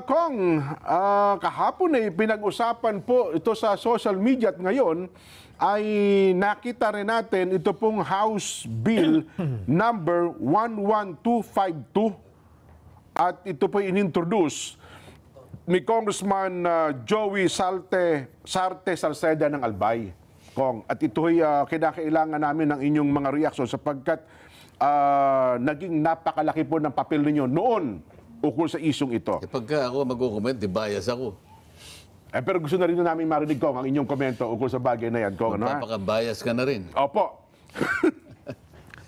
Kong, kahapon ay pinag-usapan po ito sa social media at ngayon ay nakita rin natin ito pong House Bill number 11252 at ito po inintroduce ni Congressman Joey Sarte Salceda ng Albay. Kong, at ito ay kinakailangan namin ng inyong mga reaksyon sapagkat naging napakalaki po ng papel ninyo noon ukol sa isyong ito. Pagka ako mag-comment, di bias ako. Pero gusto na rin namin marinig, Kong, ang inyong komento ukol sa bagay na yan, Kong. Magpapaka-bias ka na rin. Opo.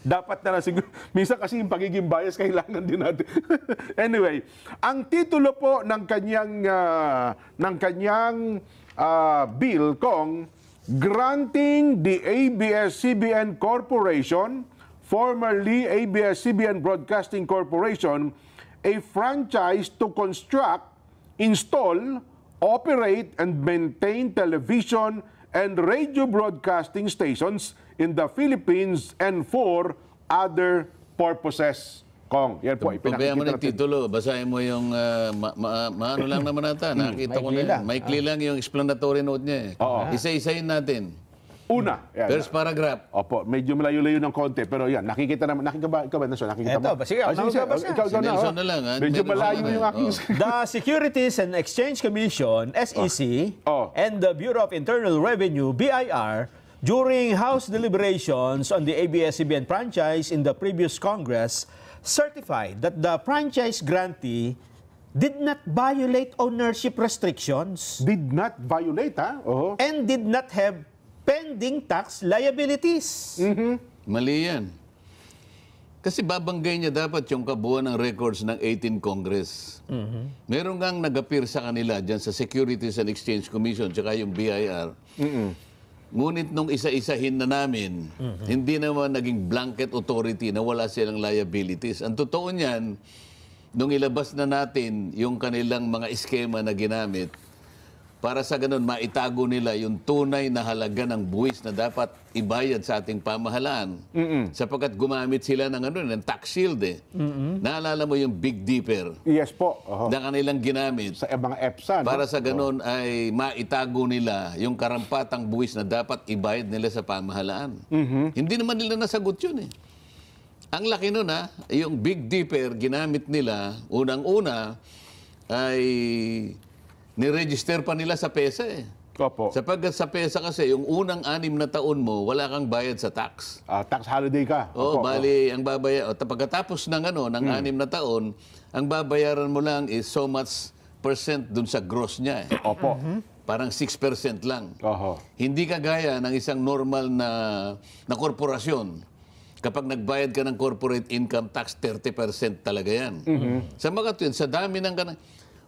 Dapat na siguro. Minsan kasi yung pagiging bias kailangan din natin. Anyway, ang titulo po ng kanyang bill, Kong, granting the ABS-CBN Corporation, formerly ABS-CBN Broadcasting Corporation, a franchise to construct, install, operate, and maintain television and radio broadcasting stations in the Philippines and for other purposes. Kong, yan po, Pabayaan mo ng titulo, basahin mo yung, maano lang naman nata, nakita ko na, maikli lang yung explanatory note niya. Isa-isahin natin. Una. Yan. First paragraph. Opo, medyo malayo-layo ng konti, pero yan, nakikita naman, nakita ba, Nelson? Nakikita mo? Ito, sige, ikaw Si Nelson na lang. Medyo malayo yung aking... The Securities and Exchange Commission, SEC, and the Bureau of Internal Revenue, BIR, during House deliberations on the ABS-CBN franchise in the previous Congress, certified that the franchise grantee did not violate ownership restrictions. Did not violate, ha? And did not have pending tax liabilities. Mali yan. Kasi babanggay niya dapat yung kabuuan ng records ng 18 Congress. Meron kang nag-appear sa kanila dyan sa Securities and Exchange Commission tsaka yung BIR. Ngunit nung isa-isahin na namin, hindi naman naging blanket authority na wala silang liabilities. Ang totoo niyan, nung ilabas na natin yung kanilang mga eskema na ginamit, para sa ganun, maitago nila yung tunay na halaga ng buwis na dapat ibayad sa ating pamahalaan. Sapagkat gumamit sila ng, ng tax shield eh. Naalala mo yung Big Dipper? Yes po. Na kanilang ginamit. Sa mga EPSA. Para sa ganun ay maitago nila yung karampatang buwis na dapat ibayad nila sa pamahalaan. Hindi naman nila nasagot yun eh. Ang laki nun yung Big Dipper ginamit nila, unang-una ay... niregister pa nila sa PESA eh. Opo. Sapagkat sa PESA kasi, yung unang 6 na taon mo, wala kang bayad sa tax. Tax holiday ka. Bali, ang babayaran, pagkatapos ng 6 na taon, ang babayaran mo lang is so much percent dun sa gross niya eh. Opo. Parang 6% lang. Hindi kagaya ng isang normal na korporasyon. Kapag nagbayad ka ng corporate income tax, 30% talaga yan. Sa mga tuwid, sa dami ng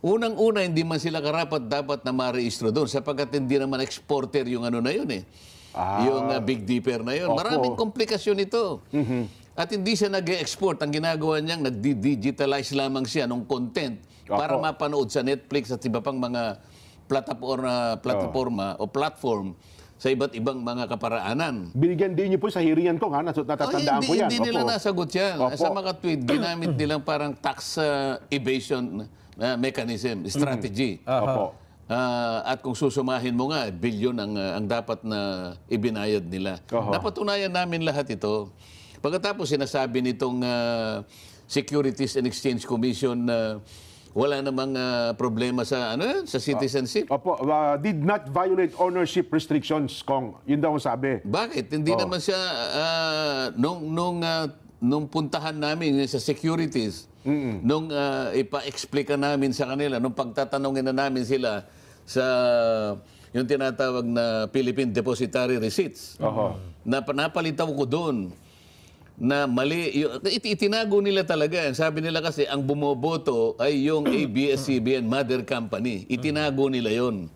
unang-una, hindi man sila karapat dapat na ma-reistro doon sapagkat hindi naman exporter yung na yun eh. Yung Big Dipper na yun. Maraming komplikasyon ito. At hindi siya nag-export. Ang ginagawa niyang nag-digitalize lamang siya ng content para mapanood sa Netflix at iba pang mga plataforma o platform sa iba't ibang mga kaparaanan. Binigyan din niyo po sa hiringan ko, natatandaan ko yan. Hindi nila nasagot yan. Sa mga tweet, ginamit nilang parang tax evasion mechanism, strategy. At kung susumahin mo nga, bilyon ang dapat na ibinayad nila. Napatunayan namin lahat ito. Pagkatapos sinasabi nitong Securities and Exchange Commission na wala namang problema sa sa citizenship. Did not violate ownership restrictions, Kong. Yun daw ang sabi. Bakit? Hindi naman siya nung puntahan namin sa securities, nung ipa-explica namin sa kanila, nung pagtatanungin na namin sila sa yung tinatawag na Philippine Depositary Receipts, napalitaw ko doon na mali. Itinago nila talaga. Sabi nila kasi ang bumoboto ay yung ABS-CBN mother company. Itinago nila yon.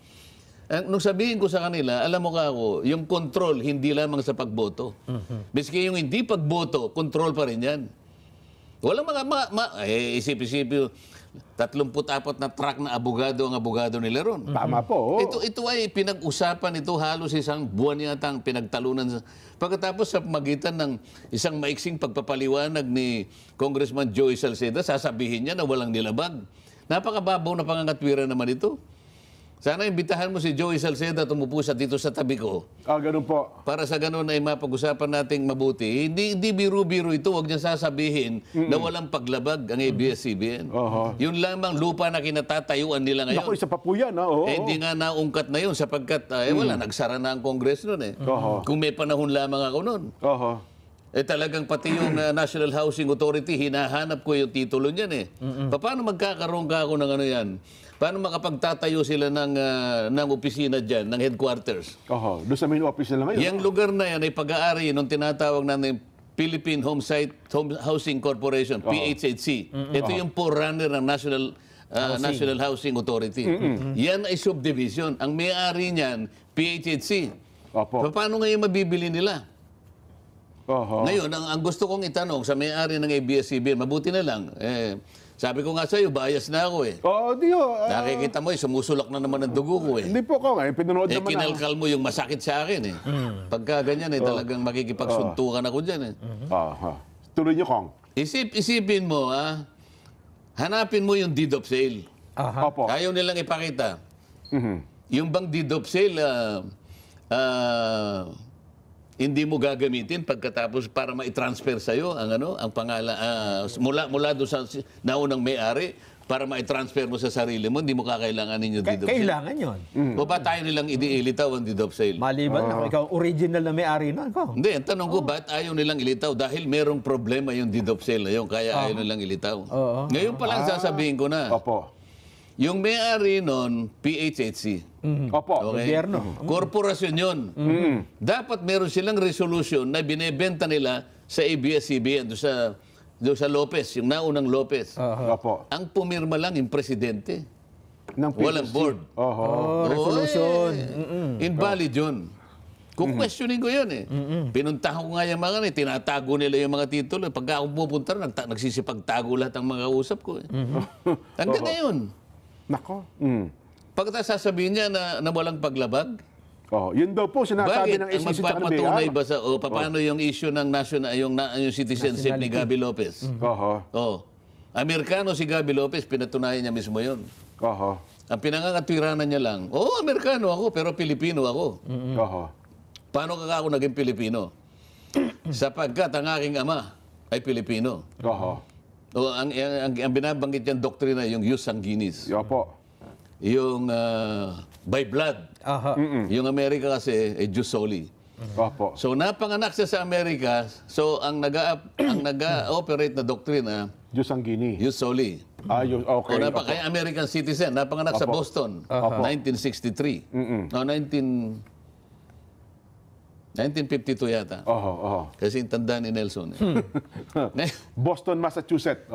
Nung sabihin ko sa kanila, alam mo ka ako, yung control hindi lamang sa pagboto. Miski yung hindi pagboto, control pa rin yan. Walang isip-isip 34 na truck na abogado ang abogado nila ron. Tama po. Ito ay pinag-usapan ito halos isang buwan yata ang pinagtalunan. Pagkatapos sa magitan ng isang maiksing pagpapaliwanag ni Congressman Joey Salceda, sasabihin niya na walang nilabag. Napakababaw na pangangatwiran naman ito. Sana imbitahan mo si Joey Salceda tumupo siya dito sa tabi ko. Ganun po. Para sa ganun ay mapag-usapan nating mabuti. Hindi biro-biro ito. Huwag niya sasabihin na walang paglabag ang ABS-CBN. Yun lamang lupa na kinatatayuan nila ngayon. Naku, isa pa po yan. Oo. Hindi nga naungkat na yun sapagkat wala, nagsara na ang Congress nun eh. Kung may panahon lamang ako nun. Talagang pati yung National Housing Authority, hinahanap ko yung titulo niyan eh. Paano magkakaroon ka ako ng ano yan? Paano makapagtatayo sila ng opisina dyan, ng headquarters? Doon sa main office nila ngayon. Yung lugar na yan ay pag-aari nung tinatawag natin Philippine Housing Corporation, PHHC. Ito yung forerunner ng National Housing Authority. Yan ay subdivision. Ang may-ari niyan, PHHC. Paano ngayon mabibili nila? Ngayon, ang gusto kong itanong sa may-ari ng ABS-CBN, mabuti na lang, sabi ko nga sa'yo, bias na ako eh. Nakikita mo sumusulak na naman ang dugo ko eh. Hindi po ko, pinanood naman kinalkal mo yung masakit sa akin eh. Pagka ganyan talagang makikipagsuntukan ako dyan eh. Tuloy niyo, Kong. Isipin mo, hanapin mo yung deed of sale. Ayaw nilang ipakita. Yung bang deed of sale, hindi mo gagamitin pagkatapos para ma-transfer sa iyo ang pangalan mula doon sa naunang may-ari para ma-transfer mo sa sarili mo, hindi mo kakailanganin yung deed of sale. Kailangan 'yon. O ba tayo nilang ilitaw ang deed of sale? Maliban na ikaw original na may-ari nun ko. Hindi, ang tanong ko, ba't ayaw nilang ilitaw? Dahil merong problema yung deed of sale na yun, kaya ayaw nilang ilitaw. Ngayon pa lang sasabihin ko na. Yung may-ari nun, PHHC. Okay? Gobyerno. Korporasyon yun. Dapat meron silang resolution na binebenta nila sa ABS-CBN doon sa Lopez, yung naunang Lopez. Ang pumirma lang yung presidente. Walang board. Resolution. Invalid yun. Kung questioning ko yun eh. Pinuntahan ko nga yung mga tinatago nila yung mga titulo. Pagka ako pupunta, nagsisipagtago lahat ang mga usap ko eh. Hanggang ngayon. Nako. Pagkatapos sasabihin niya na walang paglabag? Yun daw po sinasabi ng Bakit? Ang magpapatunay ba sa paano yung issue ng national yung citizenship ni Gabi Lopez? Amerikano si Gabi Lopez, pinatunayan niya mismo yun. Ang pinangangatwiranan niya lang, Amerikano ako pero Pilipino ako. Paano ka ako naging Pilipino? Sapagkat ang aking ama ay Pilipino. Ang binabanggit niyang doktrina yung jus sanguinis. Yung by blood. Yung Amerika kasi ay jus soli. So napanganak siya sa Amerika, so ang nag-operate na doktrina jus sanguinis. Jus soli. Kaya American citizen, napanganak sa Boston, 1963. 1952 yata. Kasi yung tanda ni Nelson. Boston, Massachusetts.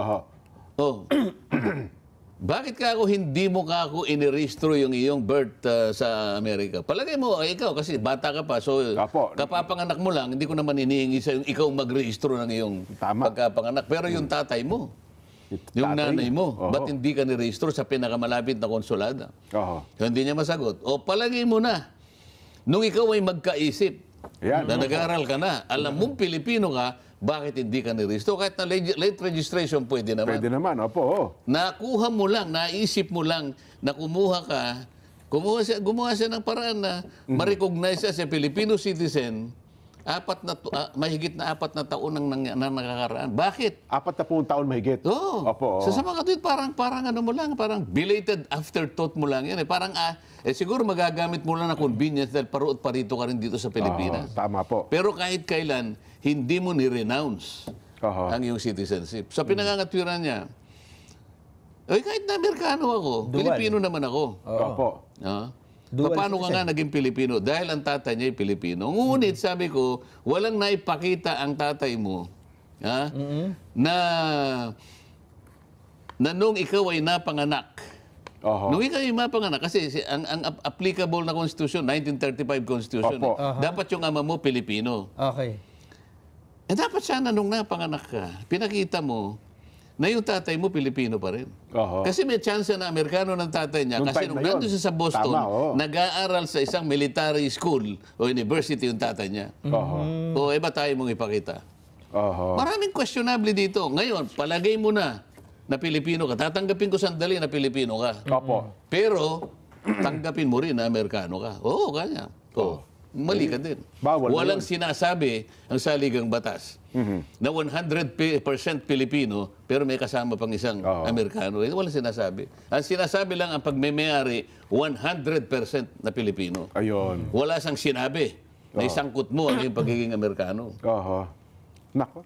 Bakit hindi mo inirehistro yung iyong birth sa Amerika? Palagay mo, ikaw kasi bata ka pa, so kapapanganak mo lang, hindi ko naman inihingi sa ikaw magrehistro ng iyong pagkapanganak. Pero yung tatay mo, yung nanay mo, ba't hindi ka nirehistro sa pinakamalapit na konsulada? Hindi niya masagot. Palagay mo na, nung ikaw ay magkaisip, na nag-aaral ka na, alam mong Pilipino ka, bakit hindi ka nirehistro? Kahit na late registration, pwede naman. Pwede naman, Nakuha mo lang, naisip mo lang na gumawa siya ng paraan na ma-recognize siya sa Filipino citizen, mahigit na 4 na taon nang nakakaraan. Bakit? 40 taon mahigit. Sa mga katuwid, parang belated afterthought mo lang yan. Parang, siguro magagamit mo lang na convenience dahil paruot parito ka rin dito sa Pilipinas. Tama po. Pero kahit kailan, hindi mo ni-renounce ang iyong citizenship. Sa pinangangatwiran niya, kahit na Amerikano ako, Pilipino naman ako. Paano ka nga naging Pilipino? Dahil ang tatay niya ay Pilipino. Ngunit sabi ko, walang naipakita ang tatay mo na nung ikaw ay napanganak. Nung ikaw ay napanganak, kasi ang applicable na Constitution, 1935 Constitution, dapat yung ama mo Pilipino. Dapat sana nung napanganak ka, pinakita mo na yung tatay mo Pilipino pa rin. Kasi may chance na Amerikano ng tatay niya. Kasi nung nandun siya sa Boston, nag-aaral sa isang military school o university yung tatay niya. Ba tayo mong ipakita? Maraming questionable dito. Ngayon, palagay mo na na Pilipino ka. Tatanggapin ko sandali na Pilipino ka. Opo. Pero, tanggapin mo rin na Amerikano ka. Oo, kanya. Oo. Mali ka din. Bawal na Walang sinasabi ang saligang batas na 100% Pilipino pero may kasama pang isang Amerikano. Walang sinasabi. Ang sinasabi lang ang pagmemayari 100% na Pilipino. Ayun. Wala siyang sinabi na isangkot mo ang yung pagiging Amerikano. Oho. Nako.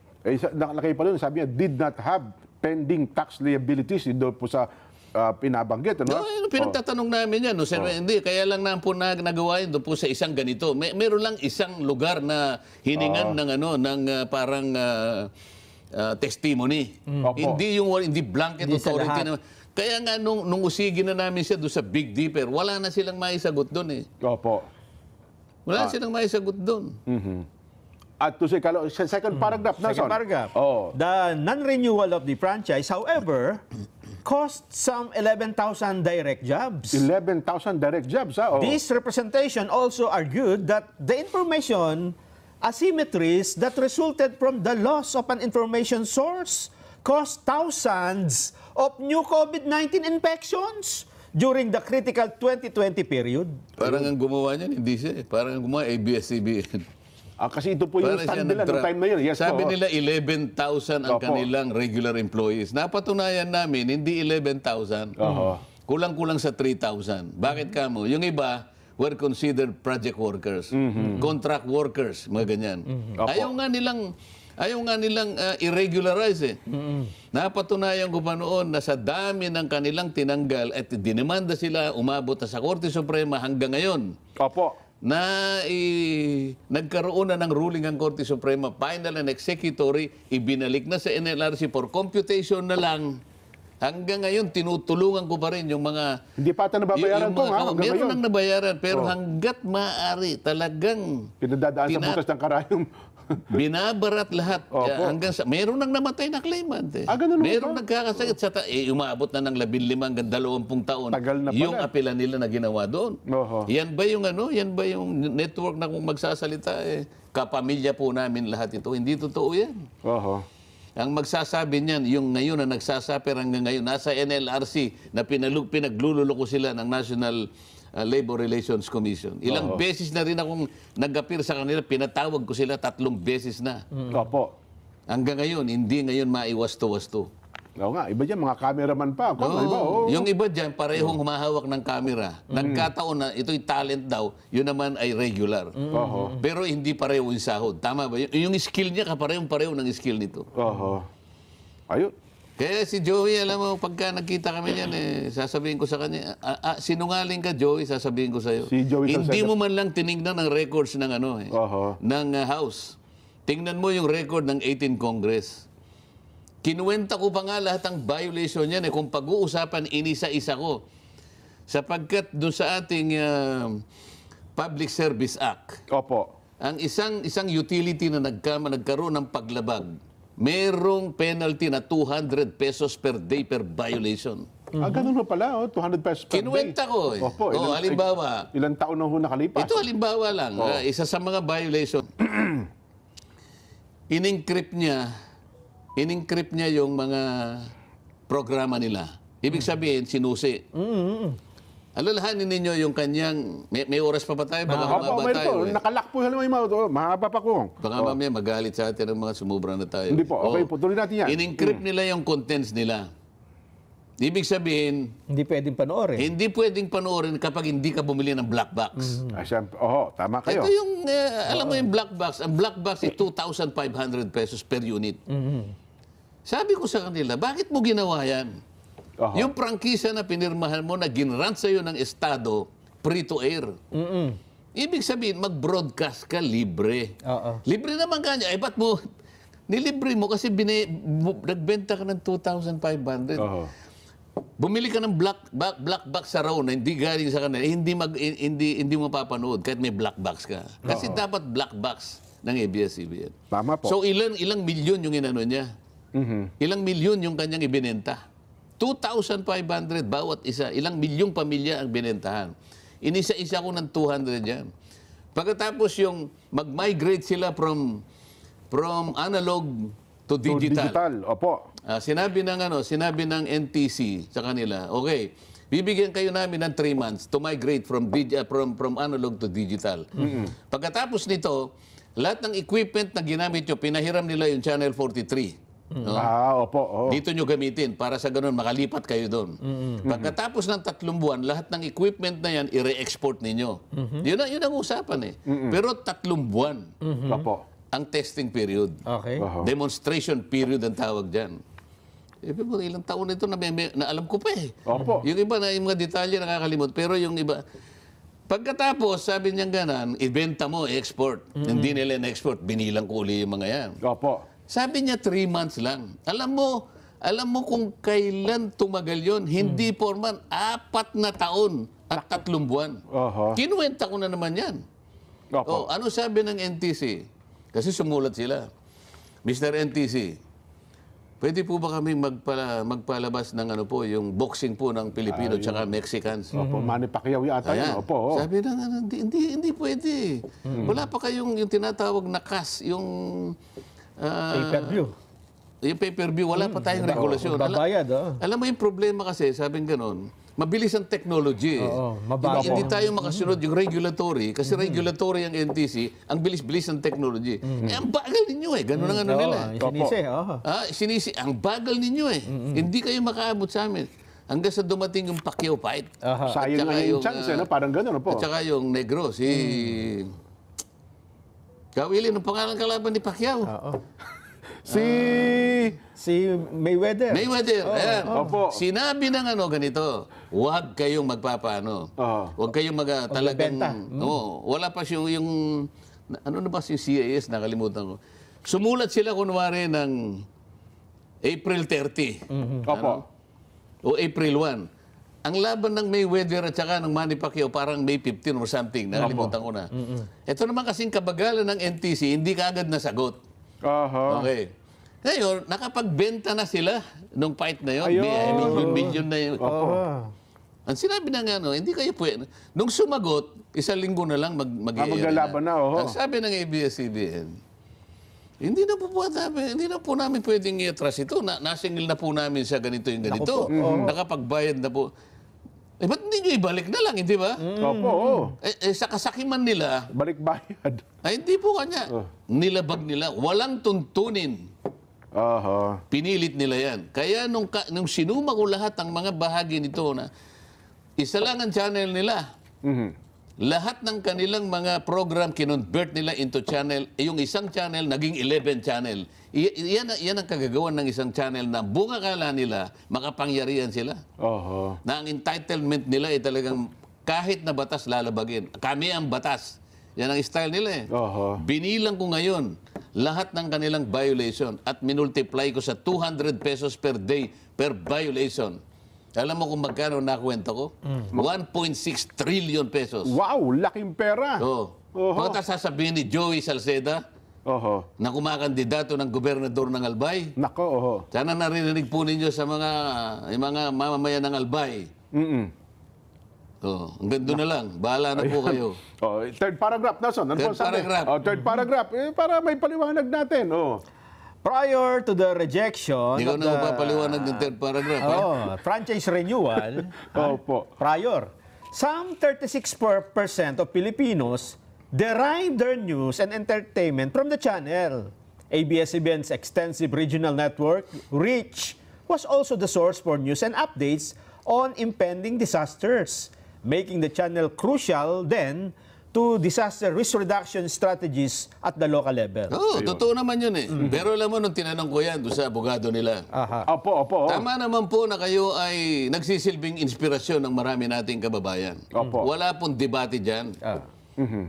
Nakalagay pa doon, sabi niya, did not have pending tax liabilities doon po sa pinabanggit. Ano? Pinagtatanong namin yan. No? Hindi, kaya lang na po nagawa yun doon po sa isang ganito. Meron lang isang lugar na hiningan ng parang testimony. Hindi blanket authority naman. Kaya nga nung usigin na namin siya doon sa Big Dipper, wala na silang maisagot doon eh. Opo. Wala silang maisagot doon. At to say, second paragraph na, Second paragraph. Oh. The non-renewal of the franchise, however, cost some 11,000 direct jobs. 11,000 direct jobs, ha? Oh. This representation also argued that the information asymmetries that resulted from the loss of an information source caused thousands of new COVID-19 infections during the critical 2020 period. Parang ang gumawa niyan, hindi siya eh. Parang ang gumawa ABS-CBN. Kasi ito po yung stand nila noong time na yun. Yes, Sabi po. nila 11,000 ang kanilang regular employees. Napatunayan namin, hindi 11,000. Kulang-kulang sa 3,000. Bakit kamo? Yung iba were considered project workers, contract workers, mga ganyan. Ayaw nga nilang irregularize eh. Napatunayan ko pa noon na sa dami ng kanilang tinanggal at dinemanda sila, umabot na sa Korte Suprema hanggang ngayon. Opo. Na nagkaroon na ng ruling ang Korte Suprema, final and executory, ibinalik na sa NLRC for computation na lang. Hanggang ngayon, tinutulungan ko pa rin yung mga... Hindi pa ata nababayaran ko, ha? Meron nang nabayaran, pero hanggat maaari, talagang... Pinadadaan sa butas ng karayom. Binabarat lahat. Hanggang sa... Meron nang namatay na claimant. Eh. Ganun meron nagkakasakit sa... umabot na ng 15 hanggang 20 taon. Tagal na pala. Yung apela nila na ginawa doon. Yan ba yung Yan ba yung network na kung magsasalita? Kapamilya po namin lahat ito. Hindi totoo yan. Ang magsasabi niyan, yung ngayon na nagsasabi hanggang ngayon, nasa NLRC na pinaglululoko sila ng National Labor Relations Commission. Ilang beses na rin akong nag-appear sa kanila, pinatawag ko sila 3 beses na. Opo. Hanggang ngayon, hindi ngayon maiwasto-wasto. Oo nga, iba dyan, mga cameraman pa. Yung iba dyan, parehong humahawak ng camera. Nagkataon na ito'y talent daw, yun naman ay regular. Pero hindi pareho yung sahod. Tama ba? Yung skill niya, kaparehong-pareho ng skill nito. Ayun. Kaya si Joey, alam mo, pagka nagkita kami niyan, sasabihin ko sa kanya, sinungaling ka, Joey, sasabihin ko sa'yo. Si Joey hindi mo man lang tinignan ng records ng ng House. Tingnan mo yung record ng 18 Congress. Kinuwenta ko pa nga lahat ng violation niyan. Kung pag-uusapan, inisa-isa ko. Sapagkat doon sa ating Public Service Act, ang isang utility na nagkaroon ng paglabag, merong penalty na 200 pesos per day per violation. Ganun mo pala, 200 pesos per day. Kinuwenta ko eh. Halimbawa. Ilang taon na ho nakalipas? Ito halimbawa lang. Isa sa mga violation. In-encrypt niya yung mga programa nila. Ibig sabihin, sinusi. Alalahanin ninyo yung kanyang... May oras pa ba tayo? Baka humaba tayo. Nakalak po halimbawa yung mga mahaba pa ko. Baka mamaya magalit sa atin ng mga sumubra na tayo. Hindi po. Okay po, tuloy natin yan. In-encrypt nila yung contents nila. Ibig sabihin... Hindi pwedeng panoorin. Hindi pwedeng panoorin kapag hindi ka bumili ng black box. Tama kayo. Ito yung... alam mo yung black box. Ang black box ay 2,500 pesos per unit. Sabi ko sa kanila, bakit mo ginawa yan? Yung prangkisa na pinirmahan mo na ginrant sa'yo ng Estado, free to air. Ibig sabihin, mag-broadcast ka libre. Libre naman kanya. Ba't mo? Nilibre mo kasi nagbenta ka ng 2,500. Bumili ka ng black box sa raw na hindi galing sa kanila, hindi mo papanood kahit may black box ka. Kasi dapat black box ng ABS-CBN. Tama po. So ilang milyon yung inano niya? Ilang milyon yung kanyang ibinenta? 2,500 bawat isa. Ilang milyong pamilya ang binentahan. Inisa-isa ko ng 200 yan. Pagkatapos yung mag-migrate sila from analog to digital. Opo. Sinabi ng NTC sa kanila, okay, bibigyan kayo namin ng 3 months to migrate from analog to digital. Pagkatapos nito, lahat ng equipment na ginamit nyo, pinahiram nila yung Channel 43. No? Opo. Dito nyo gamitin para sa ganun, makalipat kayo doon. Pagkatapos ng 3 buwan, lahat ng equipment na yan, i-re-export ninyo. Yun ang usapan eh. Pero 3 buwan Opo. ang testing period. Okay. Demonstration period ang tawag dyan. Ilang taon na ito na alam ko pa eh. Opo. Yung iba na yung mga detalye nakakalimot. Pero yung iba, pagkatapos, sabi niya ganan, ibenta mo, export. Hindi nila na-export, binilang ko uli yung mga yan. Opo. Sabi niya 3 months lang. Alam mo kung kailan tumagal yon? Hindi porman, 4 na taon at 3 buwan. Kinuwenta ko na naman yan. Opo. Ano sabi ng NTC? Kasi sumulat sila. Mr. NTC, pwede po ba kami magpalabas ng yung boxing po ng Pilipino tsaka Mexicans? Opo, Manny Pacquiao yata yun. Opo. Sabi na hindi pwede. Wala pa kayong yung tinatawag na CAS, yung Pay-per-view. yung pay-per-view, wala pa tayong regulasyon. Babayad, Alam mo yung problema kasi, sabing ganon, mabilis ang technology. mabagal. Hindi tayo makasunod yung regulatory, kasi regulatory ang NTC, ang bilis-bilis ng technology. Ang bagal ninyo eh, gano'n ang nila. Sinisi, Ang bagal ninyo eh. Hindi kayo makaabot sa amin. Hanggang sa dumating yung Pacquiao fight. Sayang na yung chance, parang gano'n po. At saka yung negro, si... Kawili, ang pangalan kalaban ni Pacquiao? Si Mayweather. Ayan. Opo. Sinabi ng ganito, huwag kayong magpapaano. Huwag kayong talagang... wala pa yung... Ano na ba yung CAS? Nakalimutan ko. Sumulat sila kunwari ng April 30. Opo. O April 1. Ang laban ng Mayweather at saka ng Manny Pacquiao parang May 15 or something. Nakalimutan ko na. Ito naman kasing kabagalan ng NTC, hindi kaagad nasagot. Okay. Ngayon, nakapagbenta na sila nung fight na yun. Million na yun. Ang sinabi na hindi kayo pwede. Nung sumagot, 1 linggo na lang maglalaban na. Ang sabi ng ABS-CBN, hindi na po namin pwedeng i-atras ito. Nasingil na po namin sa ganito yung ganito. Nakapagbayad na po. Ba't hindi nyo ibalik na lang, hindi ba? Opo. Sa kasakiman nila, balik bayad. Hindi po kanya. Nilabag nila. Walang tuntunin. Pinilit nila yan. Kaya nung sinuma ko lahat ang mga bahagi nito na isa lang ang channel nila. Lahat ng kanilang mga program kinonvert nila into channel. Yung isang channel naging 11 channel. Yan ang kagagawan ng isang channel na bunga kala nila makapangyarihan sila. Na ang entitlement nila ay talagang kahit na batas lalabagin. Kami ang batas. Yan ang style nila eh. Binilang ko ngayon lahat ng kanilang violation at minultiply ko sa 200 pesos per day per violation. Alam mo kung magkano nakuwenta ko? 1.6 trillion pesos. Wow, laking pera. Pagkatapos sasabihin ni Joey Salceda na kumakandidato ng gobernador ng Albay. Nako, Sana narinig po ninyo sa mga mamamayan ng Albay. Ang ganda na lang. Bahala na po kayo. Third paragraph, Nelson. Third paragraph. Third paragraph. Para may paliwanag natin. Prior to the rejection Hindi ko na mapapaliwanag ng third paragraph. franchise renewal, prior, some 36% of Filipinos derive their news and entertainment from the channel. ABS-CBN's extensive regional network, REACH, was also the source for news and updates on impending disasters, making the channel crucial then to disaster risk reduction strategies at the local level. Totoo naman yun eh. Pero alam mo, nung tinanong ko yan doon sa abogado nila, Opo. tama naman po na kayo ay nagsisilbing inspirasyon ng marami nating kababayan. Wala pong debate dyan.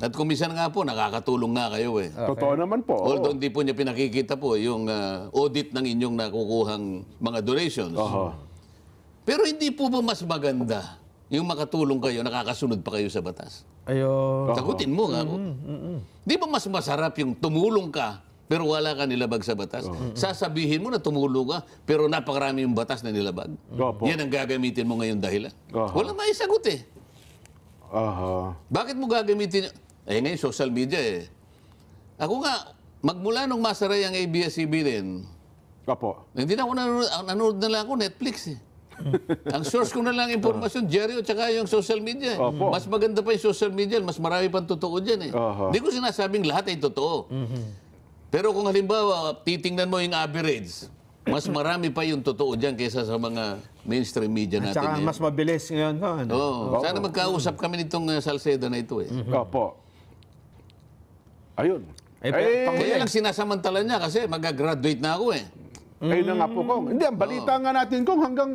At kung minsan nga po, nakakatulong nga kayo eh. Totoo naman po. Although hindi po niya pinakikita po yung audit ng inyong nakukuhang mga donations. Pero hindi po ba mas maganda yung makatulong kayo, nakakasunod pa kayo sa batas? Sagutin mo nga ako. Di ba mas masarap yung tumulong ka, pero wala ka nilabag sa batas? Sasabihin mo na tumulong ka, pero napakarami yung batas na nilabag. Yan ang gagamitin mo ngayon dahilan. Wala maisagot eh. Bakit mo gagamitin? Ngayon social media eh. Ako nga, magmula nung masaray ang ABS-CBN, Opo. Hindi na ako nanonood na lang ako Netflix eh. Ang source ko na lang impormasyon, Jerry, at saka yung social media. Opo. Mas maganda pa yung social media, mas marami pang totoo dyan eh. Hindi ko sinasabing lahat ay totoo. Pero kung halimbawa, titingnan mo yung average, mas marami pa yung totoo dyan kaysa sa mga mainstream media At natin. saka ngayon. mas mabilis ngayon. Ano? Oo. Sana magkausap kami nitong Salceda na ito eh. Opo. Ayun. Kaya lang sinasamantala niya kasi mag-graduate na ako eh. Ayun na nga po, Kong. Hindi, ang balita nga natin, Kong, hanggang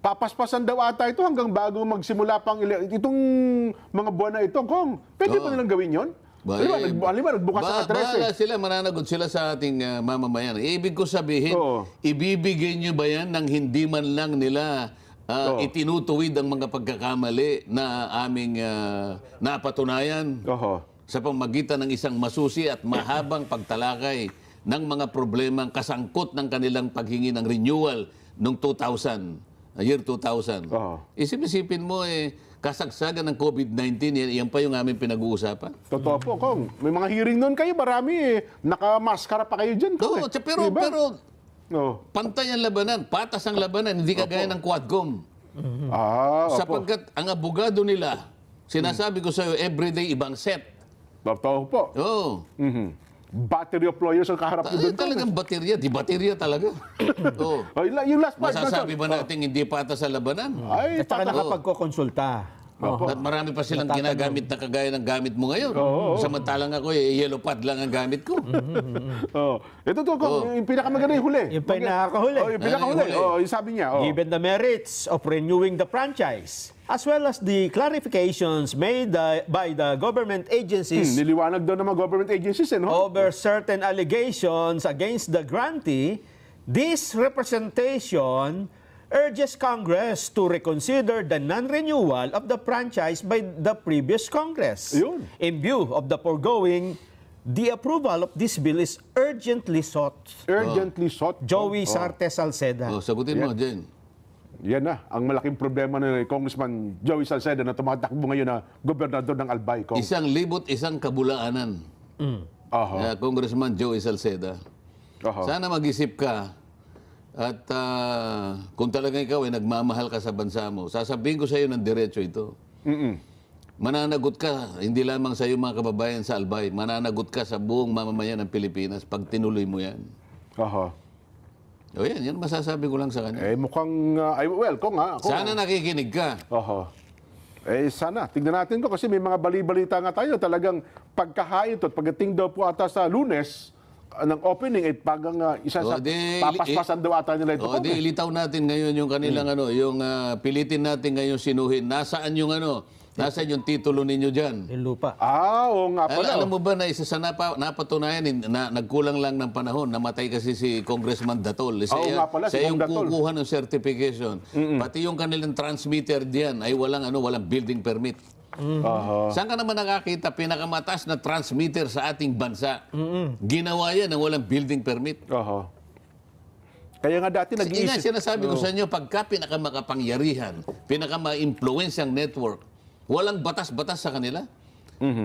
papaspasan daw ata ito hanggang bago magsimula pang itong mga buwan na ito, Kong. Pwede ba nilang gawin yon? Halimbawa, nagbukas ang address Bahala sila, mananagot sila sa ating mamamayan. Ibig ko sabihin, ibibigay nyo ba yan nang hindi man lang nila itinutuwid ang mga pagkakamali na aming napatunayan sa pamagitan ng isang masusi at mahabang pagtalakay ng mga problemang kasangkot ng kanilang paghingi ng renewal noong 2000, year 2000. Isip-isipin mo kasagsagan ng COVID-19, yan pa yung aming pinag-uusapan. Totoo po, Kong. May mga hearing noon kayo, marami nakamaskara pa kayo dyan, Kong. Pero pantay ang labanan, patas ang labanan, hindi kagaya ng Quadcom. Sapagkat ang abogado nila, sinasabi ko sa iyo, everyday ibang set. Totoo po. Oo. Battery of lawyers ang kaharap nyo doon. Talagang baterya, di baterya talaga. Oo. Yung last part. Masasabi ba natin hindi patas sa labanan? Ay, At saka nakapagkokonsulta. At marami pa silang ginagamit na kagaya ng gamit mo ngayon. Samantalang ako, yellow pad lang ang gamit ko. Ito to, Kong, yung pinakamaganda yung huli. Yung pinakahuli. Yung pinakahuli. Yung sabi niya. Given the merits of renewing the franchise, as well as the clarifications made by the government agencies Niliwanag daw ng mga government agencies, over certain allegations against the grantee, this representation urges Congress to reconsider the non-renewal of the franchise by the previous Congress. Yun. In view of the foregoing, the approval of this bill is urgently sought. Urgently sought. Joey Sarte Salceda. Sagutin mo, Jen. Yan na, ang malaking problema ni Congressman Joey Salceda na tumatakbo ngayon na gobernador ng Albay, Kong. 1,000 kabulaanan. Congressman Joey Salceda. Sana mag-isip ka at kung talaga ikaw ay nagmamahal ka sa bansa mo, sasabihin ko sa iyo ng diretso ito. Mananagot ka, hindi lamang sa iyo mga kababayan sa Albay, mananagot ka sa buong mamamayan ng Pilipinas pag tinuloy mo yan. O yan masasabi ko lang sa kanya. Mukhang, well, Kong Sana nakikinig ka. Sana. Tignan natin ko kasi may mga bali-balita nga tayo. Talagang pagkahain at pagdating daw po ata sa Lunes, ng opening, pagang isa sa papaspasan daw ata nila ito. Ilitaw natin ngayon yung kanilang yung pilitin natin ngayon sinuhin. Nasaan yung nasaan yung titulo ninyo dyan? Yung lupa. Oo nga pala. Alam mo ba na isa sa napatunayan, nagkulang lang ng panahon, namatay kasi si Congressman Datol. Nga pala, si Siya yung Datol. kukuha ng certification. Pati yung kanilang transmitter diyan ay walang building permit. Saan ka naman nakakita pinakamataas na transmitter sa ating bansa? Ginawa yan ng walang building permit. Kaya nga dati Sige nga, sinasabi ko sa inyo, pagka pinakamakapangyarihan, pinakama-influensyang network, walang batas-batas sa kanila,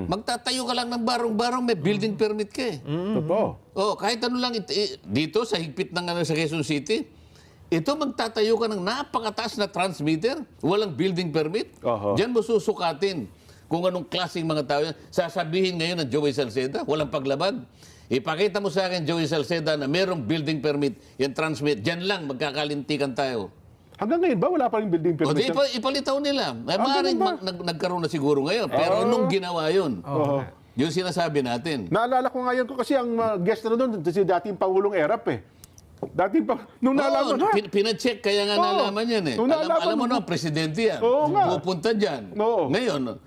magtatayo ka lang ng barong-barong, may building permit ka eh. Totoo. Kahit ano lang, dito sa higpit ng sa Quezon City, ito magtatayo ka ng napakataas na transmitter, walang building permit. Diyan mo susukatin kung anong klaseng mga tao yan. Sasabihin ngayon ng Joey Salceda, walang paglabag. Ipakita mo sa akin, Joey Salceda, na merong building permit, yung transmit, diyan lang magkakalintikan tayo. Hanggang ngayon ba, wala pa rin building permit? Ipalitaw nila. Maaaring nagkaroon na siguro ngayon, pero nung ginawa yun, yung sinasabi natin. Naalala ko ngayon ko kasi ang guest na doon, si dating Pangulong Erap Dati pa, nung nalaman na. Pinacheck, kaya nga nalaman yan eh. Alam mo na, presidente yan. Pupunta dyan. Ngayon,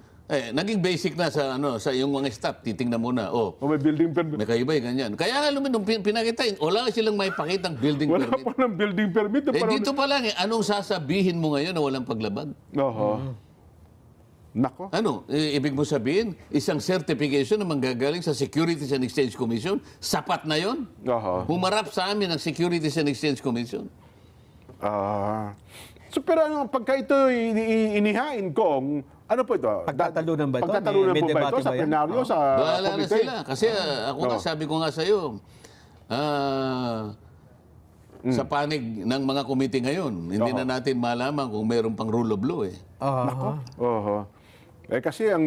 naging basic na sa yung mga staff, titingnan mo na. May building permit. May kaibay, ganyan. Kaya nga nung pinakita, wala silang may pakitang building permit. Wala pa ng building permit. Dito pa lang anong sasabihin mo ngayon na walang paglabag? Nako. Ibig mo sabihin, isang certification na manggagaling sa Securities and Exchange Commission, sapat na yon? Humarap sa amin ang Securities and Exchange Commission. Pero pagka ito inihain Kong, ano po ito? Pagtatalunan ba ito? Pagtatalunan po ba ito sa plenaryo, sa bahala na komite? sila. Kasi ako nga, sabi ko nga sa iyo, sa panig ng mga komite ngayon. Hindi na natin malaman kung mayroon pang rule of law eh. Oho. Kasi ang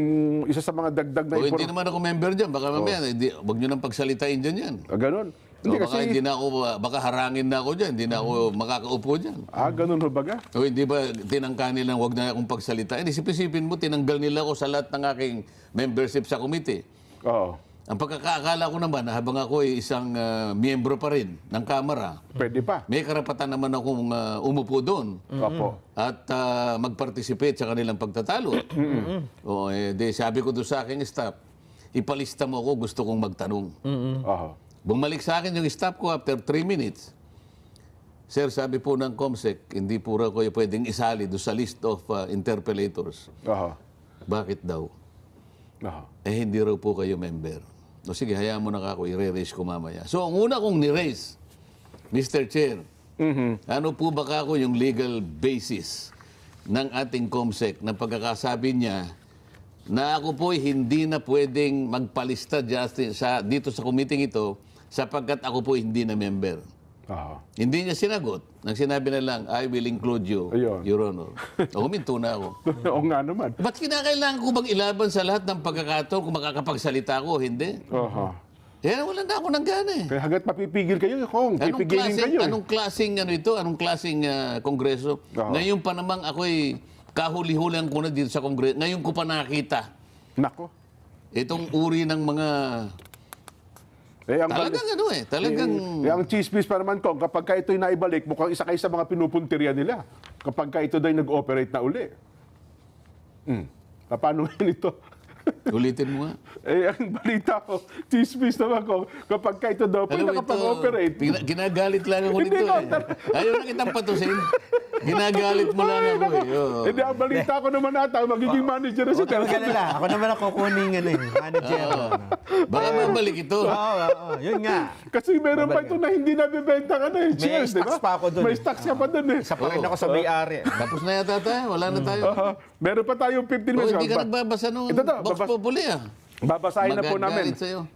isa sa mga dagdag na Hindi naman ako member dyan. Baka mamaya, wag nyo nang pagsalitain dyan yan. Ganon. Hindi Baka hindi na ako, baka harangin na ako dyan. Hindi na ako makakaupo dyan. Ganon ho baga? O hindi ba tinangka nilang wag na akong pagsalitain? Isip-isipin mo, tinanggal nila ako sa lahat ng aking membership sa komite. Oo. Ang pagkakaakala ko naman, habang ako ay isang miyembro pa rin ng Kamara, Pwede pa. may karapatan naman akong umupo doon Opo. at mag-participate sa kanilang pagtatalo. Sabi ko doon sa aking staff, ipalista mo ako, gusto kong magtanong. Oho. Bumalik sa akin yung staff ko after 3 minutes. Sir, sabi po ng COMSEC, hindi po raw kayo pwedeng isali doon sa list of interpellators. Oho. Bakit daw? Oho. Hindi raw po kayo member. O sige, hayaan mo na ako, i-raise ko mamaya. So, ang una kong ni-raise, Mr. Chair, ano po ba kako yung legal basis ng ating COMSEC na pagkakasabi niya na ako po hindi na pwedeng magpalista dito sa committee ito sapagkat ako po hindi na member. Hindi niya sinagot. Nang sinabi na lang, I will include you, Ayun. Your Honor. Huminto na ako. Oo nga naman. Ba't kinakailangan ko bang ilaban sa lahat ng pagkakataon kung makakapagsalita ako? Hindi. Oho. Wala na ako ng gana eh. Kaya hanggat mapipigil kayo, kung pipigilin kayo. Anong klaseng Anong klaseng kongreso? Ngayon pa namang ako'y kahuli-hulihan ko na dito sa kongreso. Ngayon ko pa nakita Nako. itong uri ng mga talagang ang chismis pa naman ko, kapag ka ito'y naibalik, mukhang isa kayo sa mga pinupuntirya nila. Kapag ka ito dahil nag-operate na uli. Paano yun ito? ulitin mo nga. Ang balita ko, chismis naman ko, kapag ka ito daw, pwede nakapag-operate. Ginagalit lang ako nito eh. Ayaw na kitang patusin. Ginagalit mo lang ako eh. Hindi, ang balita ko naman ata, magiging manager na si Telson. Ako naman ang kukunin manager. Baka mabalik ito. Yun nga. Kasi meron pa ito na hindi nabibenta ka na eh. May stocks pa ako doon. May stocks ka pa doon eh. Isa pa rin ako sa may-ari. Tapos na yata tayo. Wala na tayo. Meron pa tayong 15 minutes. Hindi ka nagbabasa nung Vox Populi ah. Babasahin na po namin. Magagalit sa'yo.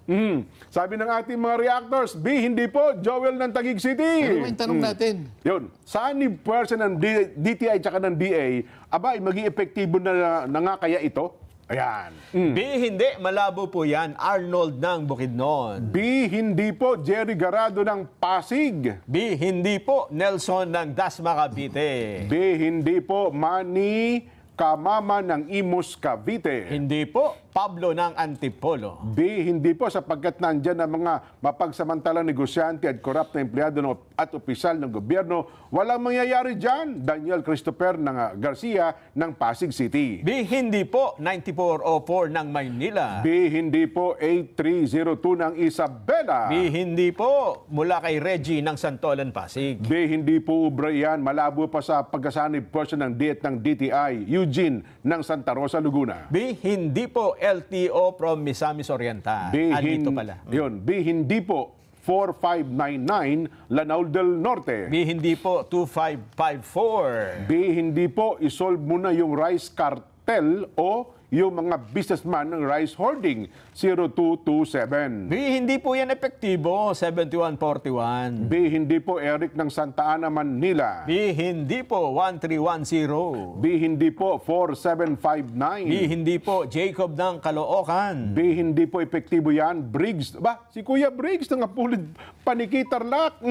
Sabi ng ating mga reactors, hindi po, Joel ng Taguig City. Ano ba yung tanong natin? Yun, saan ni person ng DTI tsaka ng DA, abay, maging epektibo na nga kaya ito? Ayan. Hindi, malabo po yan. Arnold ng Bukidnon. Hindi po, Jerry Garado ng Pasig. Hindi po, Nelson ng Dasma Cavite. Hindi po, Manny Kamama ng Imus Cavite. Hindi po, Pablo ng Antipolo. Hindi po, sapagkat nandyan ang mga mapagsamantalang negosyante at korap na empleyado at opisyal ng gobyerno, walang mangyayari dyan. Daniel Christopher ng Garcia ng Pasig City. Hindi po, 9404 ng Maynila. Hindi po, 8302 ng Isabela. Hindi po, mula kay Reggie ng Santolan, Pasig. Hindi po, Brian, malabo pa sa pagkasanib person ng DET ng DTI, Eugene ng Santa Rosa, Laguna. Hindi po, LTO from Misamis Oriental. Dito pala. Yun, hindi po, 4599 Lanao del Norte. Hindi po, 2554. Hindi po, isolve muna yung rice cartel o yung mga businessman ng rice hoarding, 0227. Hindi po yan epektibo, 7141. Hindi po, Eric ng Santa Ana, Manila. Hindi po, 1310. Hindi po, 4759. Hindi po, Jacob ng Caloocan. Hindi po, epektibo yan, Briggs. Si Kuya Briggs ng Apulid Panikitarlak.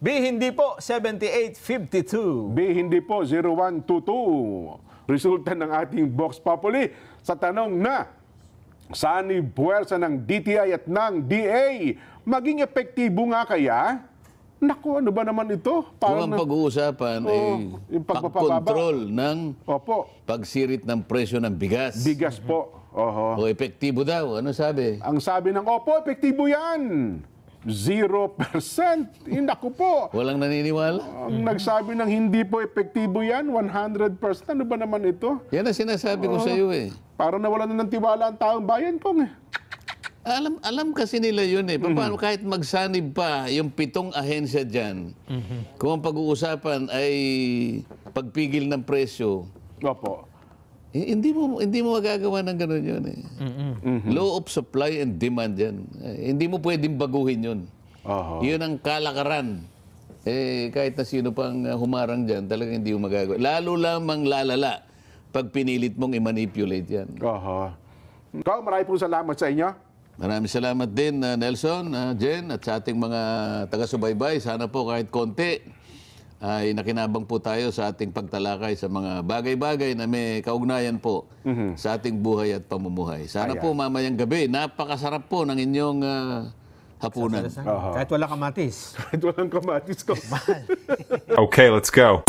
Hindi po, 7852. Hindi po, 0122. Resulta ng ating Vox Populi sa tanong na saan ni puwersa ng DTI at ng DA maging epektibo nga kaya? Naku, ano ba naman ito? Kung ang pag-uusapan ay yung pagpapababa. pag-control ng pagsirit ng presyo ng bigas. Bigas po. O epektibo daw. Ano sabi? Ang sabi ng epektibo yan. 0%. Naku po. Walang naniniwala? Ang nagsabi ng hindi po epektibo yan, 100%. Ano ba naman ito? Yan ang sinasabi ko sa iyo eh. Parang nawalan na ng tiwala ang taong bayan kong eh. Alam kasi nila yun eh. Paano kahit magsanib pa yung 7 ahensya dyan, kung ang pag-uusapan ay pagpigil ng presyo, Opo. hindi mo magagawa ng gano'n yun eh. Law of supply and demand yan. Hindi mo pwedeng baguhin yun. Yun ang kalakaran kahit na sino pang humarang dyan, talagang hindi mo magagawa. Lalo lamang lalala pag pinilit mong i-manipulate yan. Oho. Ikaw, marami pong salamat sa inyo. Maraming salamat din, Nelson, Jen, at sa ating mga taga-subaybay. Sana po kahit konti ay nakinabang po tayo sa ating pagtalakay sa mga bagay-bagay na may kaugnayan po sa ating buhay at pamumuhay. Sana po mamayang gabi, napakasarap po ng inyong hapunan. Kahit wala kamatis. Kahit walang kamatis ko. Okay, let's go.